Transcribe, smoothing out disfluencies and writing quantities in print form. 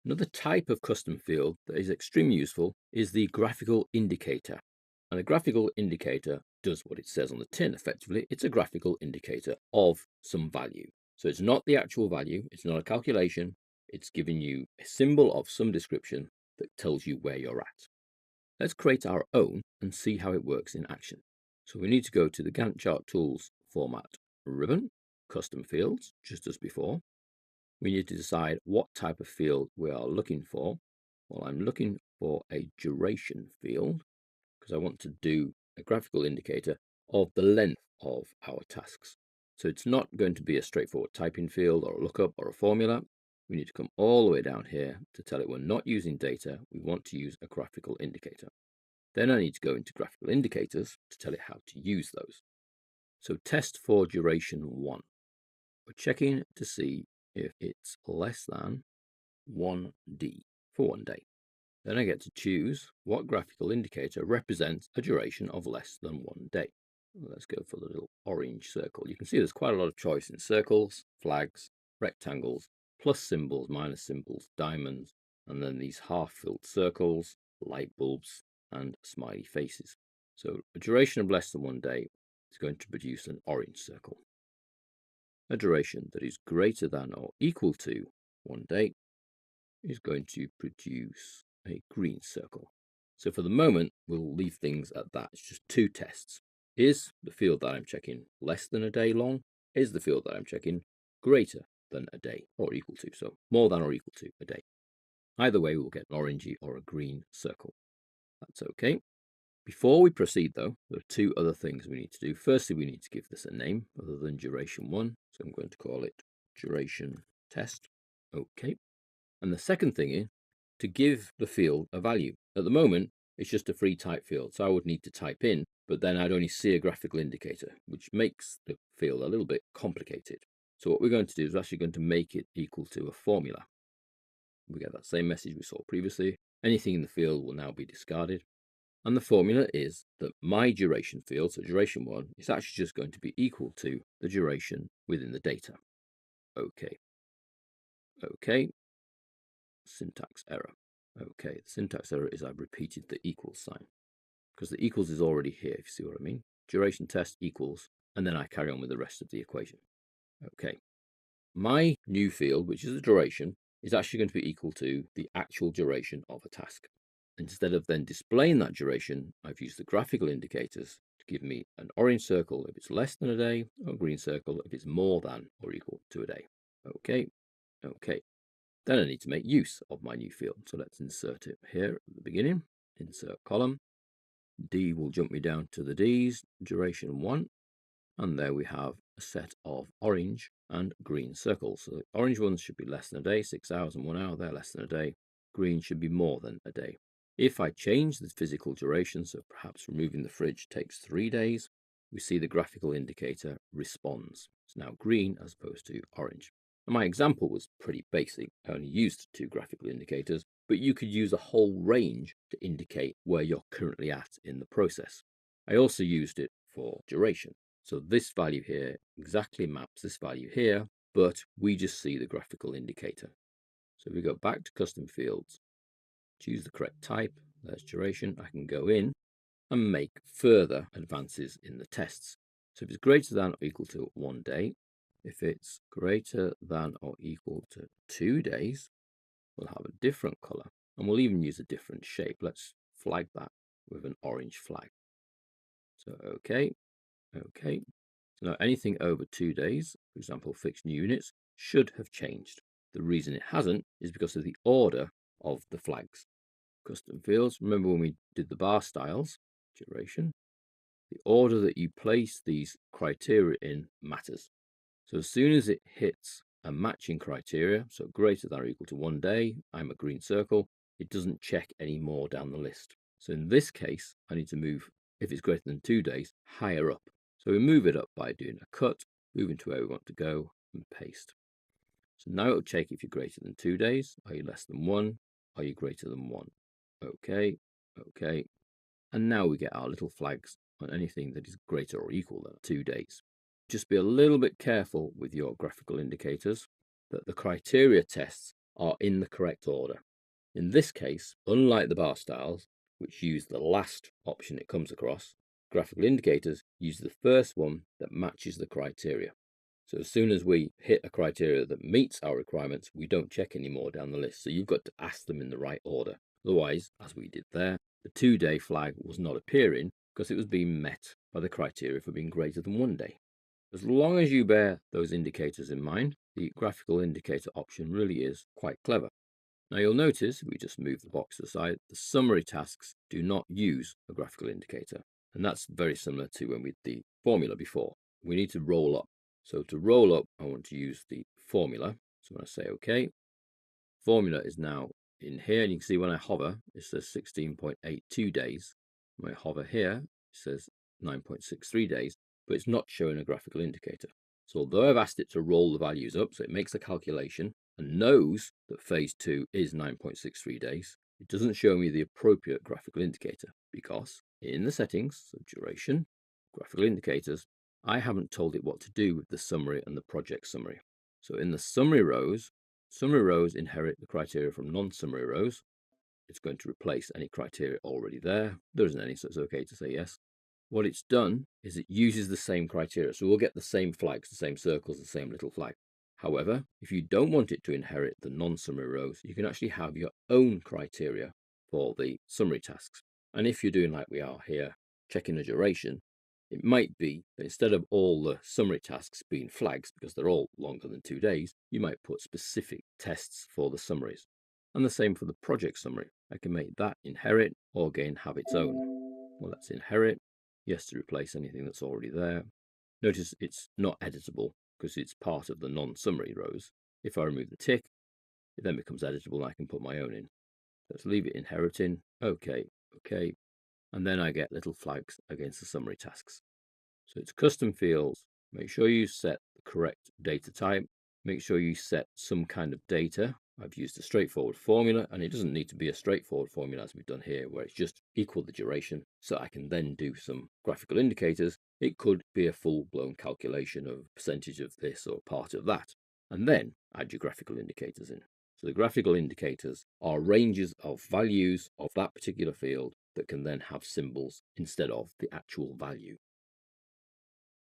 Another type of custom field that is extremely useful is the graphical indicator. And a graphical indicator does what it says on the tin. Effectively, it's a graphical indicator of some value. So it's not the actual value, it's not a calculation, it's giving you a symbol of some description that tells you where you're at. Let's create our own and see how it works in action. So we need to go to the Gantt chart tools format ribbon, custom fields, just as before. We need to decide what type of field we are looking for. Well, I'm looking for a duration field because I want to do a graphical indicator of the length of our tasks. So it's not going to be a straightforward typing field or a lookup or a formula. We need to come all the way down here to tell it we're not using data. We want to use a graphical indicator. Then I need to go into graphical indicators to tell it how to use those. So test for duration 1. We're checking to see if it's less than 1D for 1 day. Then I get to choose what graphical indicator represents a duration of less than 1 day. Let's go for the little orange circle. You can see there's quite a lot of choice in circles, flags, rectangles, plus symbols, minus symbols, diamonds, and then these half-filled circles, light bulbs, and smiley faces. So a duration of less than 1 day is going to produce an orange circle. A duration that is greater than or equal to 1 day is going to produce a green circle. So for the moment, we'll leave things at that. It's just 2 tests. Is the field that I'm checking less than a day long? Is the field that I'm checking greater than a day or equal to? So more than or equal to a day. Either way, we'll get an orangey or a green circle. That's okay. Before we proceed though, there are 2 other things we need to do. Firstly, we need to give this a name other than duration 1. So I'm going to call it duration test. Okay. And the second thing is to give the field a value. At the moment, it's just a free type field. So I would need to type in, but then I'd only see a graphical indicator, which makes the field a little bit complicated. So what we're going to do is we're actually going to make it equal to a formula. We get that same message we saw previously. Anything in the field will now be discarded. And the formula is that my duration field, so duration 1, is actually just going to be equal to the duration within the data. Okay. Okay. Syntax error. Okay, the syntax error is I've repeated the equals sign because the equals is already here, if you see what I mean. Duration test equals, and then I carry on with the rest of the equation. Okay, my new field, which is the duration, is actually going to be equal to the actual duration of a task. Instead of then displaying that duration, I've used the graphical indicators to give me an orange circle if it's less than a day, or a green circle if it's more than or equal to a day. Okay, okay. Then I need to make use of my new field. So let's insert it here at the beginning. Insert column. D will jump me down to the D's, duration 1. And there we have a set of orange and green circles. So the orange ones should be less than a day, 6 hours and 1 hour, they're less than a day. Green should be more than a day. If I change the physical duration, so perhaps removing the fridge takes 3 days, we see the graphical indicator responds. It's now green as opposed to orange. And my example was pretty basic. I only used 2 graphical indicators, but you could use a whole range to indicate where you're currently at in the process. I also used it for duration. So this value here exactly maps this value here, but we just see the graphical indicator. So if we go back to custom fields, choose the correct type, there's duration, I can go in and make further advances in the tests. So if it's greater than or equal to 1 day, if it's greater than or equal to 2 days, we'll have a different color and we'll even use a different shape. Let's flag that with an orange flag. So okay. So now anything over 2 days, for example, fixed new units, should have changed. The reason it hasn't is because of the order of the flags. Custom fields, remember when we did the bar styles, duration, the order that you place these criteria in matters. So as soon as it hits a matching criteria, so greater than or equal to 1 day, I'm a green circle, it doesn't check any more down the list. So in this case, I need to move, if it's greater than 2 days, higher up. So we move it up by doing a cut, moving to where we want to go, and paste. So now it'll check if you're greater than 2 days. Are you less than 1? Are you greater than 1? Okay, okay. And now we get our little flags on anything that is greater or equal than 2 days. Just be a little bit careful with your graphical indicators that the criteria tests are in the correct order. In this case, unlike the bar styles, which use the last option it comes across, graphical indicators use the first one that matches the criteria. So as soon as we hit a criteria that meets our requirements, we don't check anymore down the list. So you've got to ask them in the right order. Otherwise, as we did there, the 2-day flag was not appearing because it was being met by the criteria for being greater than 1 day. As long as you bear those indicators in mind, the graphical indicator option really is quite clever. Now you'll notice, if we just move the box aside, the summary tasks do not use a graphical indicator. And that's very similar to when we did the formula before. We need to roll up. So to roll up, I want to use the formula. So when I say OK, formula is now in here. And you can see when I hover, it says 16.82 days. When I hover here, it says 9.63 days, but it's not showing a graphical indicator. So although I've asked it to roll the values up, so it makes a calculation and knows that phase 2 is 9.63 days, it doesn't show me the appropriate graphical indicator because in the settings, so duration, graphical indicators, I haven't told it what to do with the summary and the project summary. So in the summary rows inherit the criteria from non-summary rows. It's going to replace any criteria already there. There isn't any, so it's okay to say yes. What it's done is it uses the same criteria. So we'll get the same flags, the same circles, the same little flag. However, if you don't want it to inherit the non-summary rows, you can actually have your own criteria for the summary tasks. And if you're doing like we are here, checking the duration, it might be that instead of all the summary tasks being flags, because they're all longer than 2 days, you might put specific tests for the summaries. And the same for the project summary. I can make that inherit or again have its own. Well, that's inherit. Yes, to replace anything that's already there. Notice it's not editable because it's part of the non-summary rows. If I remove the tick, it then becomes editable and I can put my own in. Let's leave it inheriting. Okay, okay. And then I get little flags against the summary tasks. So it's custom fields. Make sure you set the correct data type. Make sure you set some kind of data. I've used a straightforward formula, and it doesn't need to be a straightforward formula as we've done here, where it's just equal the duration. So I can then do some graphical indicators. It could be a full-blown calculation of percentage of this or part of that, and then add your graphical indicators in. So the graphical indicators are ranges of values of that particular field that can then have symbols instead of the actual value.